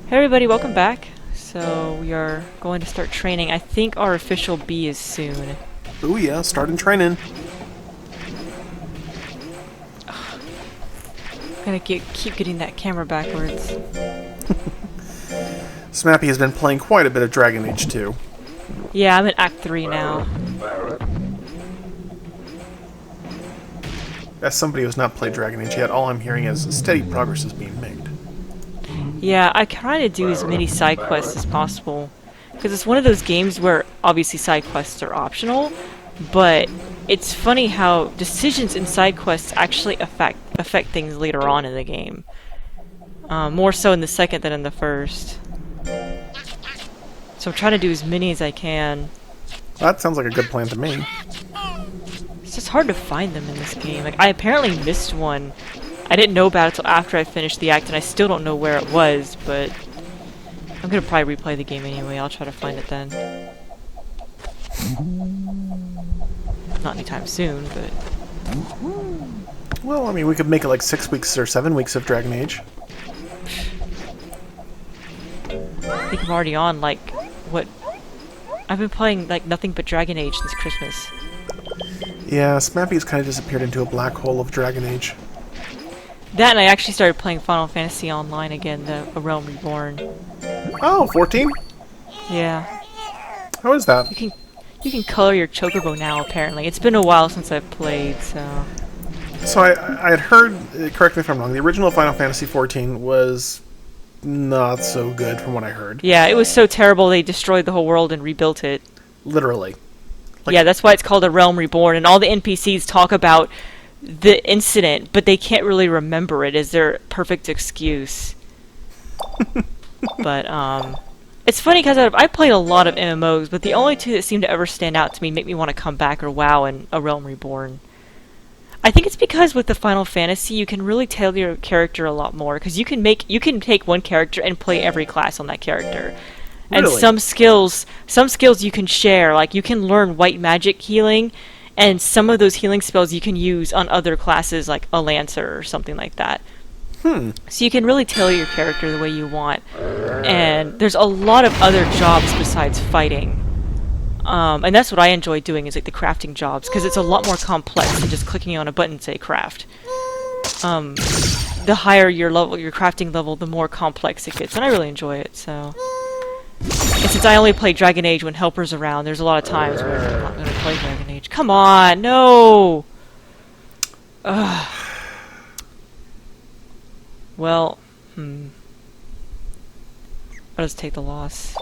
Hey everybody, welcome back. So we are going to start training. I think our official B is soon. Ooh yeah, starting training. I'm gonna keep getting that camera backwards. Smappy has been playing quite a bit of Dragon Age 2. Yeah, I'm in Act 3 now. As somebody who has not played Dragon Age yet, all I'm hearing is steady progress is being made. Yeah, I try to do as many side quests as possible. Because it's one of those games where obviously side quests are optional, but it's funny how decisions in side quests actually affect things later on in the game. More so in the second than in the first. So I'm trying to do as many as I can. That sounds like a good plan to me. It's just hard to find them in this game. Like, I apparently missed one. I didn't know about it till after I finished the act, and I still don't know where it was, but I'm gonna probably replay the game anyway. I'll try to find it then. Not anytime soon, but... Well, I mean, we could make it like 6 weeks or 7 weeks of Dragon Age. I think I'm already on, like, what... I've been playing, like, nothing but Dragon Age since Christmas. Yeah, Smappy's kind of disappeared into a black hole of Dragon Age. That, and I actually started playing Final Fantasy Online again, A Realm Reborn. Oh, 14? Yeah. How is that? You can color your chocobo now, apparently. It's been a while since I've played, so... So I had heard, correct me if I'm wrong, the original Final Fantasy 14 was not so good from what I heard. Yeah, it was so terrible they destroyed the whole world and rebuilt it. Literally. Like, yeah, that's why it's called A Realm Reborn, and all the NPCs talk about the incident, but they can't really remember it as their perfect excuse. But, it's funny because I've played a lot of MMOs, but the only two that seem to ever stand out to me, make me want to come back, are WoW and A Realm Reborn. I think it's because with the Final Fantasy, you can really tailor your character a lot more, because you can take one character and play every class on that character. And really? some skills you can share, like you can learn white magic healing, and some of those healing spells you can use on other classes, like a Lancer or something like that. So you can really tailor your character the way you want. And there's a lot of other jobs besides fighting. And that's what I enjoy doing, is like the crafting jobs, because it's a lot more complex than just clicking on a button and say craft. The higher your crafting level, the more complex it gets, and I really enjoy it, so... And since I only play Dragon Age when Helper's around, there's a lot of times where I'm not going to play Dragon Age. Come on, no! Ugh. Well, I'll just take the loss.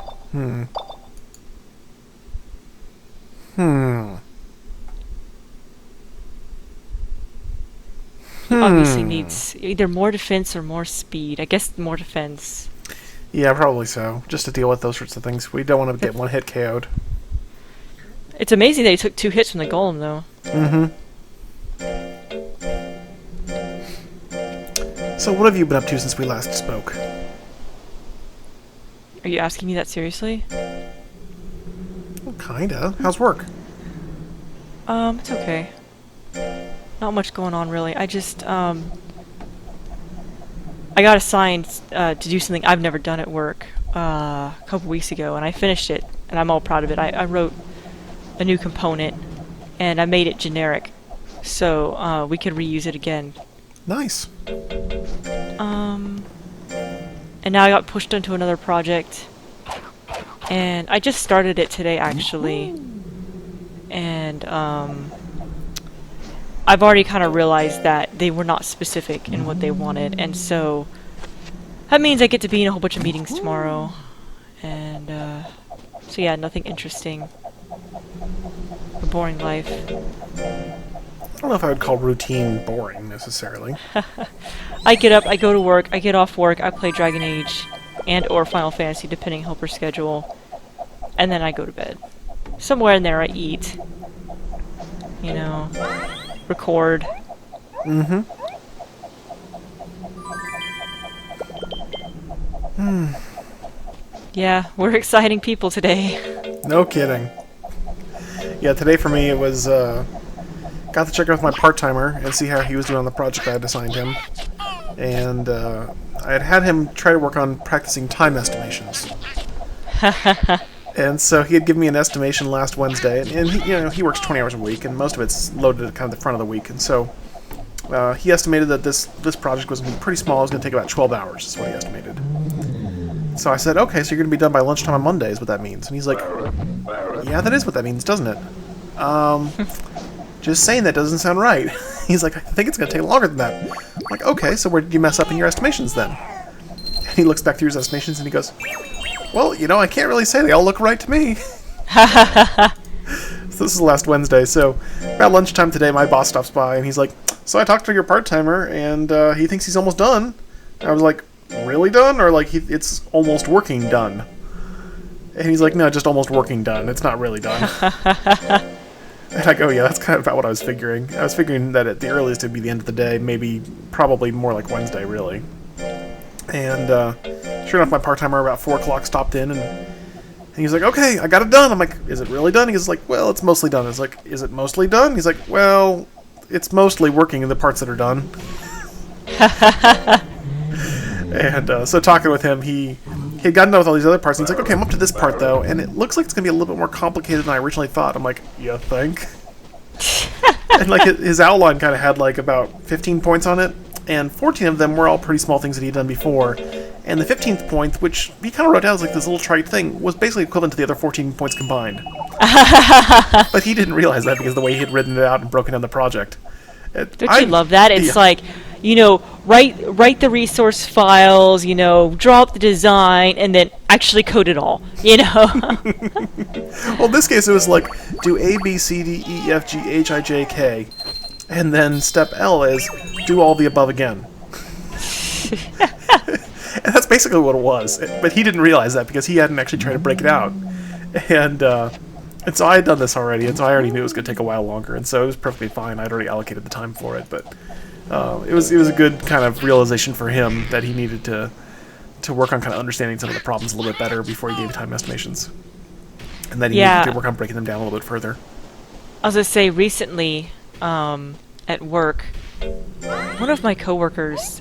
Obviously needs either more defense or more speed. I guess more defense. Yeah, probably so. Just to deal with those sorts of things. We don't want to get one hit KO'd. It's amazing that he took 2 hits from the golem, though. So what have you been up to since we last spoke? Are you asking me that seriously? Well, kinda. How's work? It's okay. Not much going on, really. I just, I got assigned to do something I've never done at work a couple weeks ago, and I finished it, and I'm all proud of it. I wrote a new component, and I made it generic, so we could reuse it again. Nice. And now I got pushed into another project, and I just started it today, actually, and I've already kind of realized that they were not specific in what they wanted, and so that means I get to be in a whole bunch of meetings tomorrow, and so yeah, nothing interesting. A boring life. I don't know if I would call routine boring, necessarily. I get up, I go to work, I get off work, I play Dragon Age and or Final Fantasy, depending on Helper's schedule, and then I go to bed. Somewhere in there I eat, you know, record. Yeah, we're exciting people today. No kidding. Yeah, today for me it was, got to check out with my part-timer and see how he was doing on the project I had assigned him. And I had him try to work on practicing time estimations. And so he had given me an estimation last Wednesday, and he works 20 hours a week, and most of it's loaded at kind of the front of the week. And so he estimated that this project was going to be pretty small. It was going to take about 12 hours, is what he estimated. So I said, okay, so you're going to be done by lunchtime on Monday is what that means. And he's like, yeah, that is what that means, doesn't it? Just saying that doesn't sound right. He's like, I think it's going to take longer than that. I'm like, okay, so where did you mess up in your estimations then? And he looks back through his estimations and he goes, well, I can't really say. They all look right to me. So this is last Wednesday. So about lunchtime today, my boss stops by and he's like, so I talked to your part-timer and he thinks he's almost done. I was like, really done? Or like it's almost working done? And he's like, no, just almost working done. It's not really done. And I go, yeah, that's kind of about what I was figuring. I was figuring that at the earliest it'd be the end of the day, probably more like Wednesday, really. And sure enough, my part-timer about 4 o'clock stopped in, and he's like, okay, I got it done. I'm like, is it really done? He's like, well, it's mostly done. I was like, is it mostly done? He's like, well, it's mostly working in the parts that are done. And so talking with him, he had gotten done with all these other parts, and he's like, okay, I'm up to this part, though, and it looks like it's going to be a little bit more complicated than I originally thought. I'm like, you think? And like his outline kind of had like about 15 points on it, and 14 of them were all pretty small things that he'd done before. And the 15th point, which he kind of wrote down as like this little trite thing, was basically equivalent to the other 14 points combined. But he didn't realize that because of the way he had written it out and broken down the project. Don't you love that? It's like, write the resource files, draw up the design, and then actually code it all, Well, in this case, it was like, do A, B, C, D, E, F, G, H, I, J, K. And then step L is, do all the above again. And that's basically what it was. But he didn't realize that because he hadn't actually tried to break it out. And so I had done this already, and so I already knew it was going to take a while longer, and so it was perfectly fine. I'd already allocated the time for it, but it was a good kind of realization for him that he needed to work on kind of understanding some of the problems a little bit better before he gave time estimations. And then he needed to work on breaking them down a little bit further. I was going to say, recently, at work, one of my coworkers,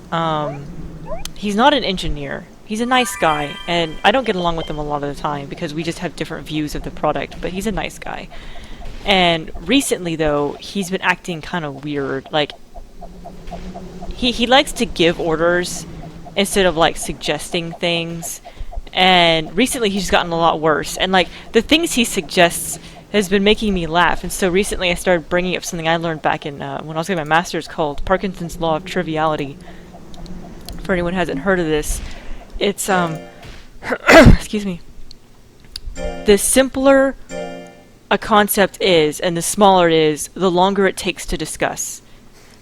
he's not an engineer. He's a nice guy, and I don't get along with him a lot of the time because we just have different views of the product, but he's a nice guy. And recently, though, he's been acting kind of weird. Like, he likes to give orders instead of, like, suggesting things. And recently, he's gotten a lot worse. And, like, the things he suggests has been making me laugh. And so recently, I started bringing up something I learned back in when I was getting my master's called Parkinson's Law of Triviality. For anyone who hasn't heard of this, it's, excuse me. The simpler a concept is, and the smaller it is, the longer it takes to discuss.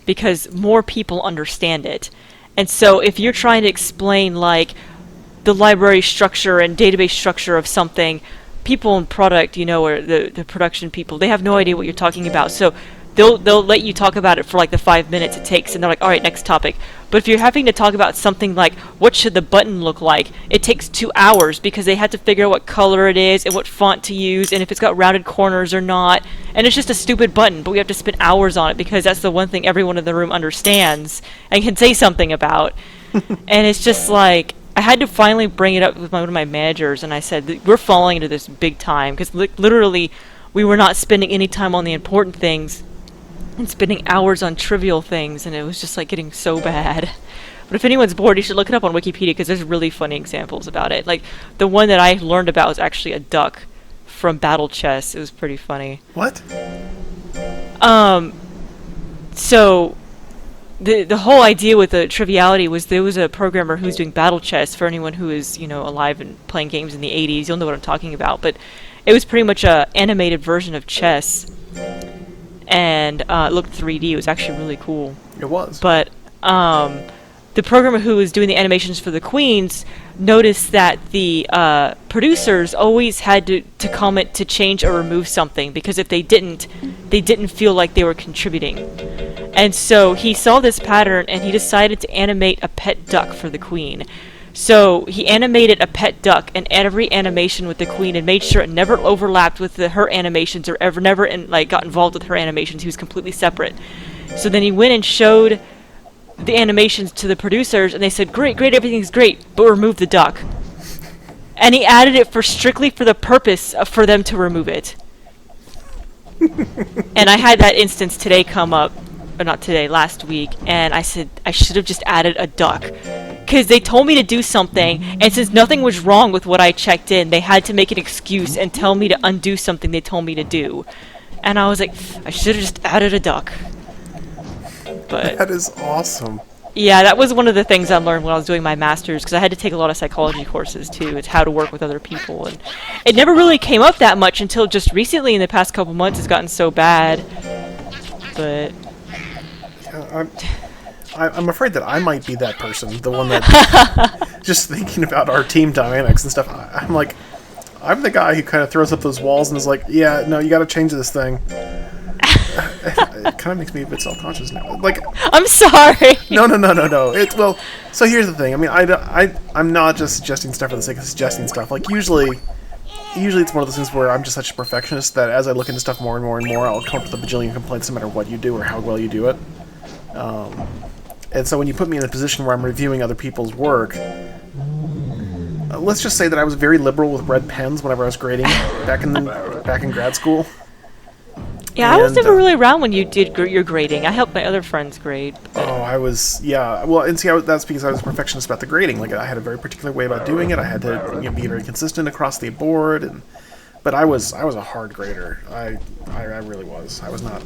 Because more people understand it. And so if you're trying to explain, like, the library structure and database structure of something, people in product, or the production people, they have no idea what you're talking about. So they'll let you talk about it for like the 5 minutes it takes, and they're like, all right, next topic. But if you're having to talk about something like, what should the button look like, it takes 2 hours because they have to figure out what color it is and what font to use and if it's got rounded corners or not. And it's just a stupid button, but we have to spend hours on it because that's the one thing everyone in the room understands and can say something about. And it's just like, I had to finally bring it up with one of my managers, and I said, we're falling into this big time because literally we were not spending any time on the important things and spending hours on trivial things, and it was just like getting so bad. But if anyone's bored, you should look it up on Wikipedia because there's really funny examples about it. Like, the one that I learned about was actually a duck from Battle Chess. It was pretty funny. What? So the whole idea with the triviality was there was a programmer who was doing Battle Chess. For anyone who is, alive and playing games in the 80s, you'll know what I'm talking about. But it was pretty much a animated version of chess. And it looked 3D. It was actually really cool. It was. But the programmer who was doing the animations for the queens noticed that the producers always had to comment to change or remove something, because if they didn't feel like they were contributing. And so he saw this pattern, and he decided to animate a pet duck for the queen. So he animated a pet duck in every animation with the queen and made sure it never overlapped with her animations or never got involved with her animations. He was completely separate. So then he went and showed the animations to the producers, and they said, great, great, everything's great, but remove the duck. And he added it strictly for the purpose of, for them to remove it. And I had that instance today come up, or not today, last week, and I said I should have just added a duck. Because they told me to do something, and since nothing was wrong with what I checked in, they had to make an excuse and tell me to undo something they told me to do. And I was like, I should have just added a duck. But That is awesome. yeah, that was one of the things I learned when I was doing my master's, because I had to take a lot of psychology courses too. It's how to work with other people, and it never really came up that much until just recently. In the past couple months, it's gotten so bad. But I'm afraid that I might be that person, the one that just thinking about our team dynamics and stuff. I'm like, I'm the guy who kind of throws up those walls and is like, yeah, no, you got to change this thing. It kind of makes me a bit self-conscious now. Like, I'm sorry. no. Well, so here's the thing. I mean, I'm not just suggesting stuff for the sake of suggesting stuff. Like, usually it's one of those things where I'm just such a perfectionist that as I look into stuff more and more and more, I'll come up with a bajillion complaints no matter what you do or how well you do it. And so when you put me in a position where I'm reviewing other people's work, let's just say that I was very liberal with red pens whenever I was grading back in grad school. Yeah, I was never really around when you did your grading. I helped my other friends grade. Oh, I was, yeah. Well, and see, that's because I was a perfectionist about the grading. Like, I had a very particular way about doing it. I had to be very consistent across the board. But I was a hard grader. I really was. I was not.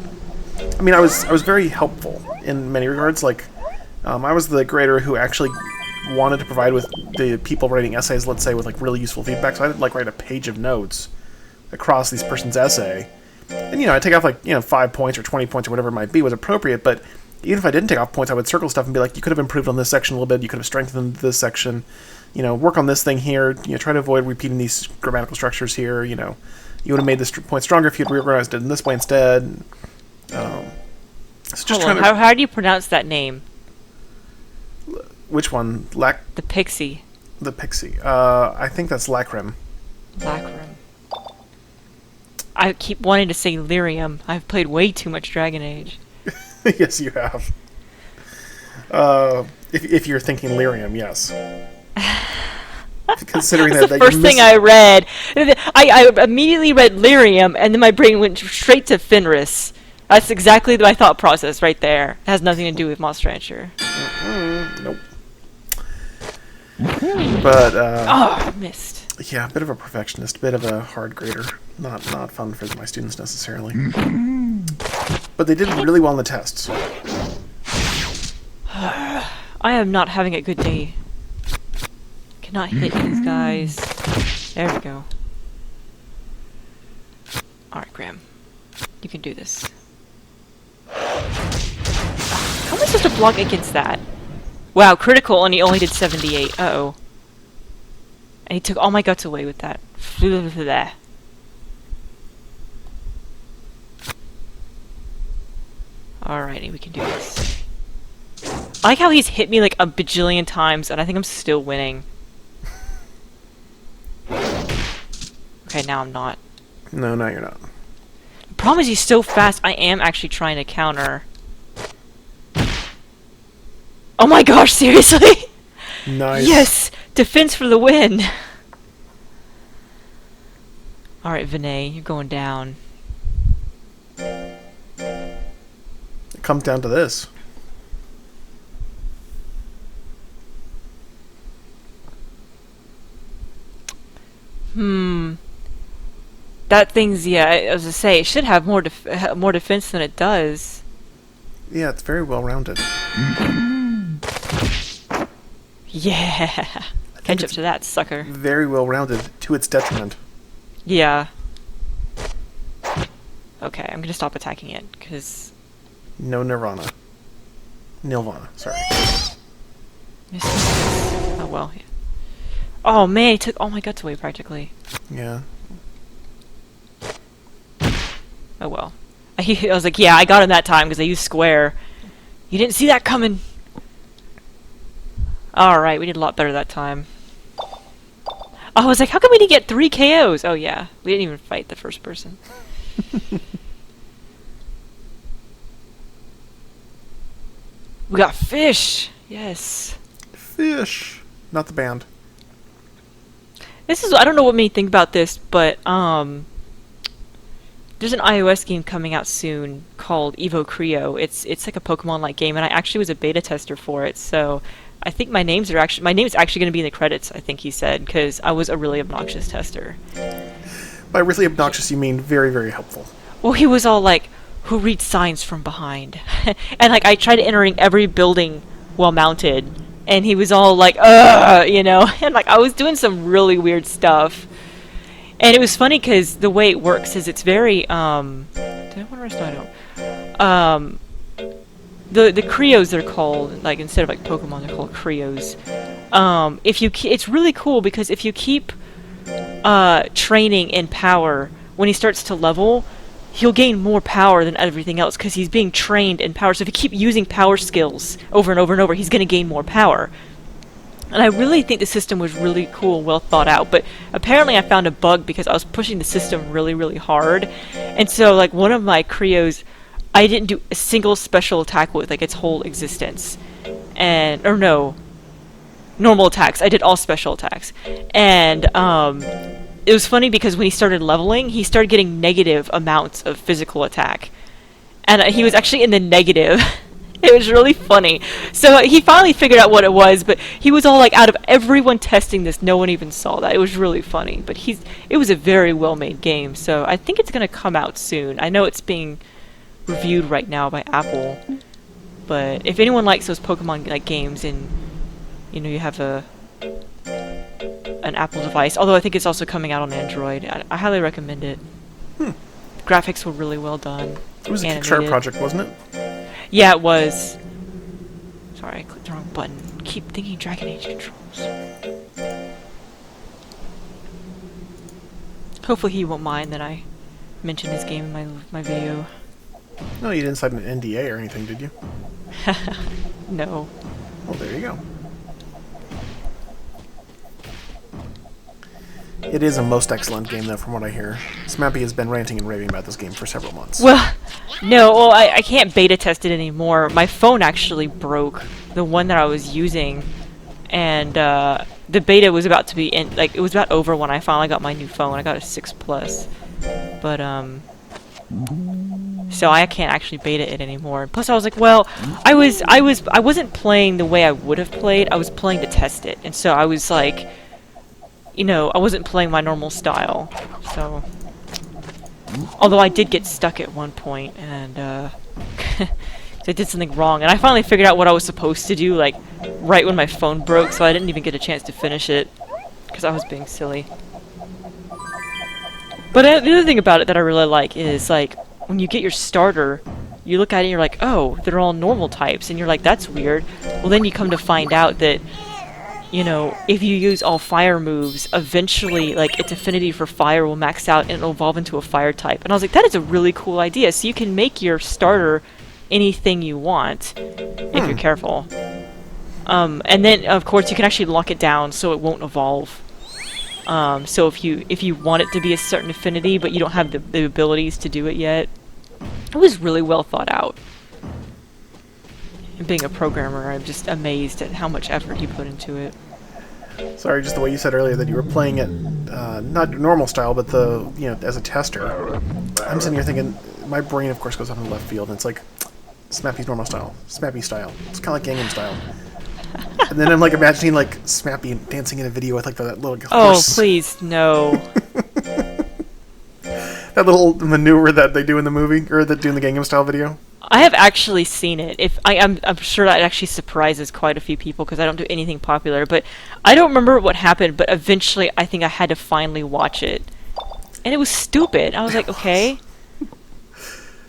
I mean, I was very helpful in many regards. Like, I was the grader who actually wanted to provide with the people writing essays, let's say, with like really useful feedback. So I did write a page of notes across this person's essay. And, I'd take off 5 points or 20 points or whatever it might be was appropriate, but even if I didn't take off points, I would circle stuff and be like, you could have improved on this section a little bit, you could have strengthened this section, work on this thing here, try to avoid repeating these grammatical structures here, you would have made this point stronger if you'd reorganized it in this way instead. So just how do you pronounce that name? Which one? The pixie. The pixie. I think that's Lacrim. Lacrim. I keep wanting to say lyrium. I've played way too much Dragon Age. Yes, you have. If you're thinking lyrium, yes. Considering That's that the first thing I read. I immediately read lyrium, and then my brain went straight to Fenris. That's exactly my thought process right there. It has nothing to do with Monster Rancher. Nope. But missed. Yeah, a bit of a perfectionist, bit of a hard grader. Not fun for my students necessarily. But they did really well in the tests. I am not having a good day. Cannot hit these guys. There we go. Alright, Graham. You can do this. How am I supposed to block against that? Wow, critical, and he only did 78. Uh-oh. And he took all my guts away with that. Alrighty, we can do this. I like how he's hit me like a bajillion times, and I think I'm still winning. Okay, now I'm not. No, you're not. The problem is he's so fast, I am actually trying to counter. Oh my gosh, seriously? Nice. Yes! Defense for the win! Alright, Vinay, you're going down. It comes down to this. That thing's, yeah, I was gonna say, it should have more defense than it does. Yeah, it's very well rounded. Yeah! Catch up to that, sucker. Very well rounded to its detriment. Yeah. Okay, I'm gonna stop attacking it, because... No Nirvana. Nilvana, sorry. Oh well. Yeah. Oh man, he took all my guts away practically. Yeah. Oh well. I was like, yeah, I got him that time because I used square. You didn't see that coming. Alright, we did a lot better that time. I was like, how come we didn't get 3 KOs? Oh yeah, we didn't even fight the first person. We got Fish. Yes. Fish. Not the band. This is, I don't know what made me think about this, but there's an iOS game coming out soon called Evo Creo. It's like a Pokemon-like game, and I actually was a beta tester for it. So I think my name's actually going to be in the credits. I think he said, because I was a really obnoxious tester. By really obnoxious, you mean very, very helpful. Well, he was all like, "Who reads signs from behind?" And like I tried entering every building while mounted, and he was all like, "Ugh," you know, and like I was doing some really weird stuff. And it was funny because the way it works is it's very did I want to rest? No, I don't. The Creos they're called, like instead of like Pokemon they're called Creos. If you it's really cool because if you keep training in power, when he starts to level, he'll gain more power than everything else because he's being trained in power. So if you keep using power skills over and over and over, he's going to gain more power. And I really think the system was really cool, well thought out. But apparently I found a bug because I was pushing the system really, really hard. And so, like, one of my Creos, I didn't do a single special attack with, like, its whole existence. And, or no, normal attacks. I did all special attacks. And, it was funny because when he started leveling, he started getting negative amounts of physical attack. And he was actually in the negative. It was really funny. So he finally figured out what it was, but he was all like, out of everyone testing this, no one even saw that. It was really funny. But it was a very well-made game, so I think it's going to come out soon. I know it's being reviewed right now by Apple, but if anyone likes those Pokemon like games and you have an Apple device, although I think it's also coming out on Android, I highly recommend it. Graphics were really well done. It was a animated. Kickstarter project, wasn't it? Yeah, it was. Sorry, I clicked the wrong button. Keep thinking Dragon Age controls. Hopefully he won't mind that I mentioned his game in my video. No, you didn't sign an NDA or anything, did you? No. Well, there you go. It is a most excellent game, though, from what I hear. Smappy has been ranting and raving about this game for several months. Well, no, well, I can't beta test it anymore. My phone actually broke, the one that I was using, and the beta was about to be in, like, it was about over when I finally got my new phone. I got a 6 Plus, but so I can't actually beta it anymore. Plus, I was like, well, I wasn't playing the way I would have played. I was playing to test it, and so I was like, I wasn't playing my normal style, so. Although I did get stuck at one point, and so I did something wrong, and I finally figured out what I was supposed to do, like, right when my phone broke, so I didn't even get a chance to finish it, because I was being silly. But the other thing about it that I really like is, like, when you get your starter, you look at it and you're like, oh, they're all normal types, and you're like, that's weird. Well, then you come to find out that if you use all fire moves, eventually, like, its affinity for fire will max out and it'll evolve into a fire type. And I was like, that is a really cool idea. So you can make your starter anything you want, if you're careful. And then, of course, you can actually lock it down so it won't evolve. So if you want it to be a certain affinity, but you don't have the abilities to do it yet, it was really well thought out. And being a programmer, I'm just amazed at how much effort you put into it. Sorry, just the way you said earlier that you were playing it, not normal style, but as a tester. I'm sitting here thinking, my brain, of course, goes up in the left field, and it's like, Smappy's normal style, Smappy style. It's kind of like Gangnam style. And then I'm like imagining like Smappy dancing in a video with like that little horse. Oh, please, no. That little maneuver that they do in the movie, or that do in the Gangnam style video. I have actually seen it. I'm sure that actually surprises quite a few people because I don't do anything popular. But I don't remember what happened. But eventually, I think I had to finally watch it, and it was stupid. I was like, okay.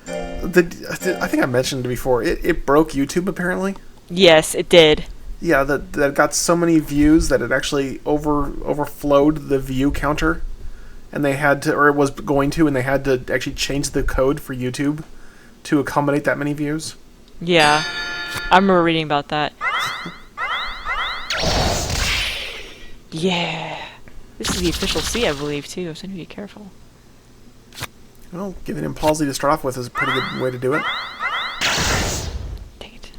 I think I mentioned it before. It broke YouTube apparently. Yes, it did. Yeah, that got so many views that it actually overflowed the view counter, and they had to, or it was going to, and they had to actually change the code for YouTube to accommodate that many views. Yeah, I remember reading about that. Yeah, this is the official C, I believe, too, so I need to be careful. Well, giving him palsy to start off with is a pretty good way to do it. Dang it.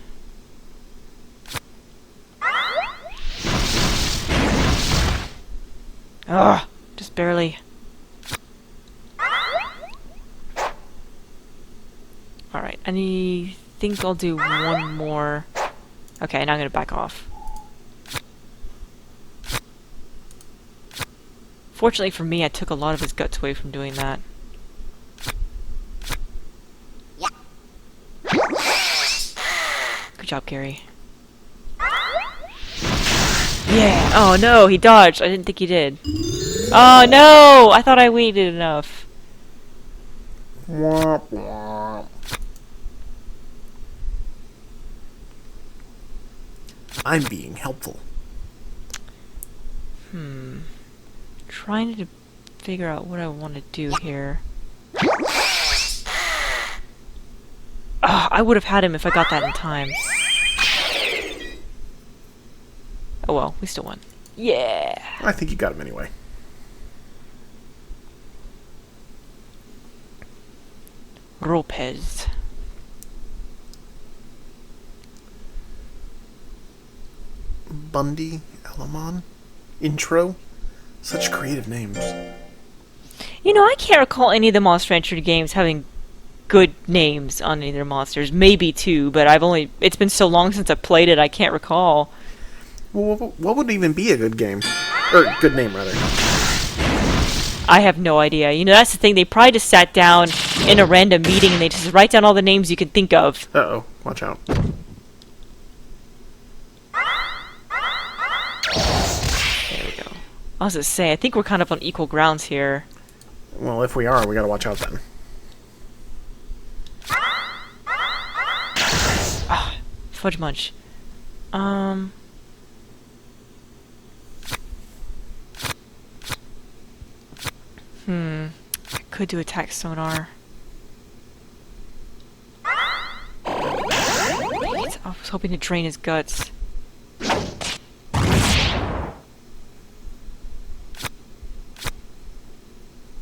Ugh, just barely. Alright, think I'll do one more. Okay, now I'm gonna back off. Fortunately for me, I took a lot of his guts away from doing that. Good job, Gary. Yeah! Oh no, he dodged. I didn't think he did. Oh no! I thought I waited enough. Womp womp. I'm being helpful. Trying to figure out what I want to do here. I would have had him if I got that in time. Oh well, we still won. Yeah! I think you got him anyway. Ropez. Bundy, Elamon, Intro. Such creative names. You know, I can't recall any of the Monster Hunter games having good names on any of their monsters. Maybe two, but it's been so long since I played it, I can't recall. Well, what would even be a good game? Or good name, rather. I have no idea. You know, that's the thing. They probably just sat down in a random meeting and they just write down all the names you could think of. Uh-oh. Watch out. There we go. I was gonna say, I think we're kind of on equal grounds here. Well, if we are, we gotta watch out then. Fudge Munch. I could do attack sonar. I was hoping to drain his guts.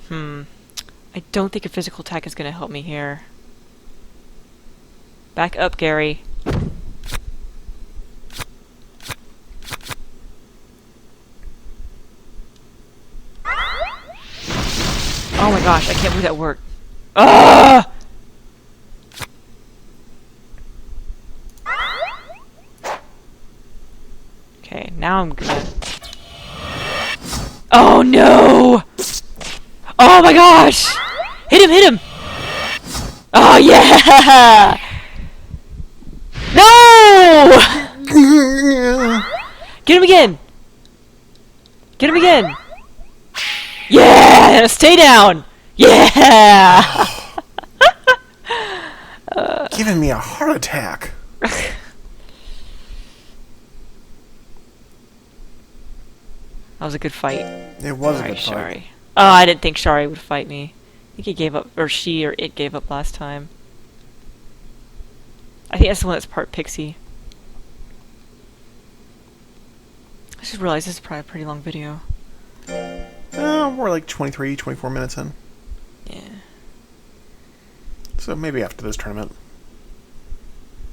I don't think a physical attack is going to help me here. Back up, Gary. Oh my gosh, I can't believe that worked. Ugh! Okay, now I'm gonna... Oh no! Oh my gosh! Hit him, hit him! Oh yeah! No! Get him again! Get him again! Yeah! Stay down! Yeah! Giving me a heart attack. That was a good fight. It was a Alright, good fight. Shari. Oh, I didn't think Shari would fight me. I think he gave up, or she, or it gave up last time. I think that's the one that's part pixie. I just realized this is probably a pretty long video. We're like 23, 24 minutes in. Yeah. So maybe after this tournament.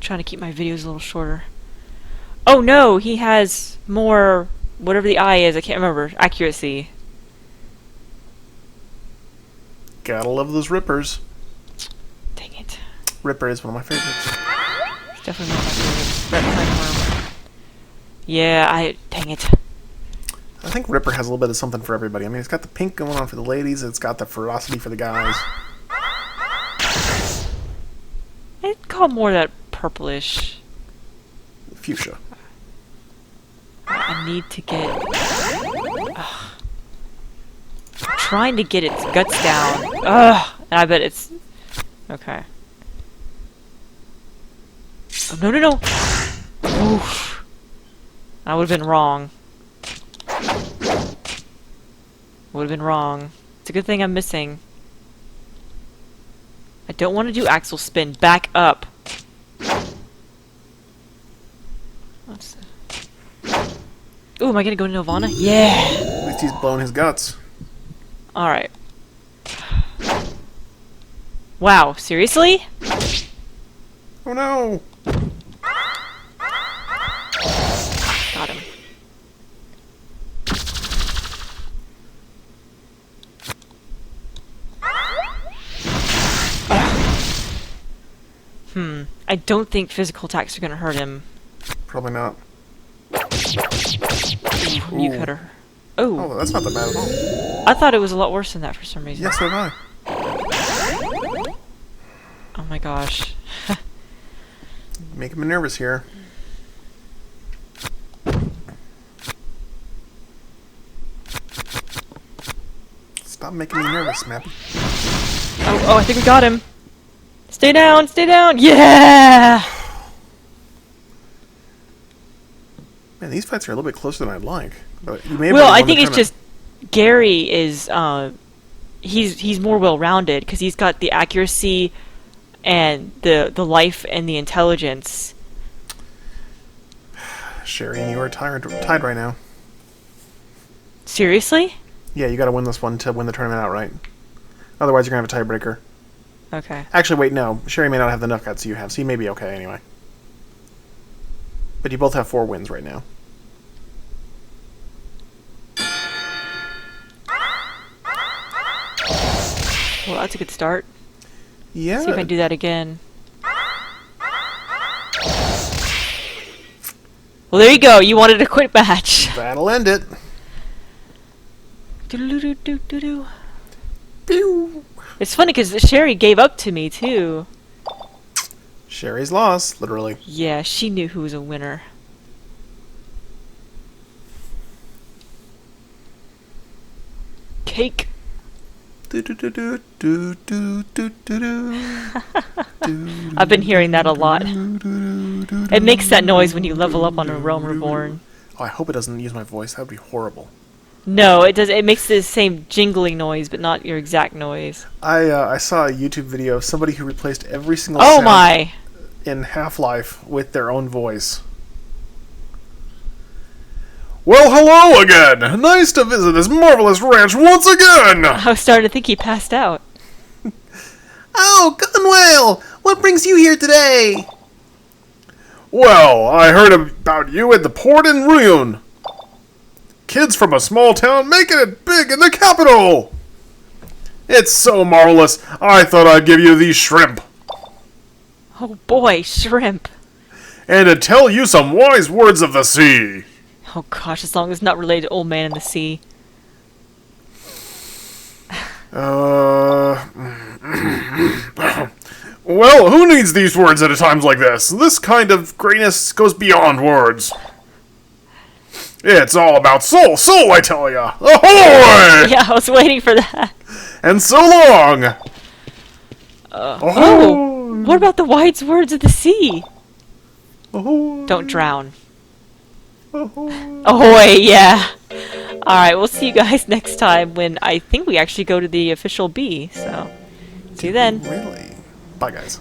Trying to keep my videos a little shorter. Oh no, he has more, whatever the I is, I can't remember, accuracy. Gotta love those Rippers. Dang it. Ripper is one of my favorites. It's definitely one of my favorites. Right behind Worm. Yeah, dang it. I think Ripper has a little bit of something for everybody. I mean, it's got the pink going on for the ladies. It's got the ferocity for the guys. I'd call more that purplish. Fuchsia. I need to get... Ugh. I'm trying to get its guts down. Ugh! And I bet it's... Okay. Oh, no, no, no! Oof. I would have been wrong. Would have been wrong. It's a good thing I'm missing. I don't want to do axle spin. Back up. What's that? Ooh, am I gonna go to Nirvana? Yeah! At least he's blown his guts. Alright. Wow, seriously? Oh no! Got him. I don't think physical attacks are gonna hurt him. Probably not. You cut her. Oh, Oh, that's not that bad at all. I thought it was a lot worse than that for some reason. Yes, so did I. Oh my gosh. Making me nervous here. Stop making me nervous, Mappy. Oh, I think we got him. Stay down, stay down. Yeah! Man, these fights are a little bit closer than I'd like. But you may have Well, already I won think the it's tournament. just Gary is he's more well-rounded because he's got the accuracy and the life and the intelligence. Sherry and you are tied right now. Seriously? Yeah, you got to win this one to win the tournament outright. Otherwise, you're gonna have a tiebreaker. Okay. Actually, wait, no. Sherry may not have the knockouts you have, so you may be okay anyway. But you both have 4 wins right now. Well, that's a good start. Yeah. See if I can do that again. Well, there you go. You wanted a quick match. That'll end it. Doo-doo-doo-doo-doo-doo. Pew. It's funny because Sherry gave up to me too. Sherry's lost, literally. Yeah, she knew who was a winner. Cake. I've been hearing that a lot. It makes that noise when you level up on a Realm Reborn. Oh, I hope it doesn't use my voice. That would be horrible. No, it does. It makes the same jingling noise, but not your exact noise. I saw a YouTube video of somebody who replaced every single Oh sound my! in Half-Life with their own voice. Well, hello again! Nice to visit this marvelous ranch once again! I was starting to think he passed out. Oh, Gunwale! What brings you here today? Well, I heard about you at the port in Ruin. Kids from a small town making it big in the capital! It's so marvelous, I thought I'd give you these shrimp. Oh boy, shrimp. And to tell you some wise words of the sea. Oh gosh, as long as it's not related to Old Man in the Sea. Well, who needs these words at a time like this? This kind of greatness goes beyond words. It's all about soul, soul, I tell ya. Ahoy! Yeah, I was waiting for that. And so long. Oh, what about the wise words of the sea? Ahoy! Don't drown. Ahoy! Ahoy, yeah. Alright, we'll see you guys next time when I think we actually go to the official B, so see you then. Really? Bye, guys.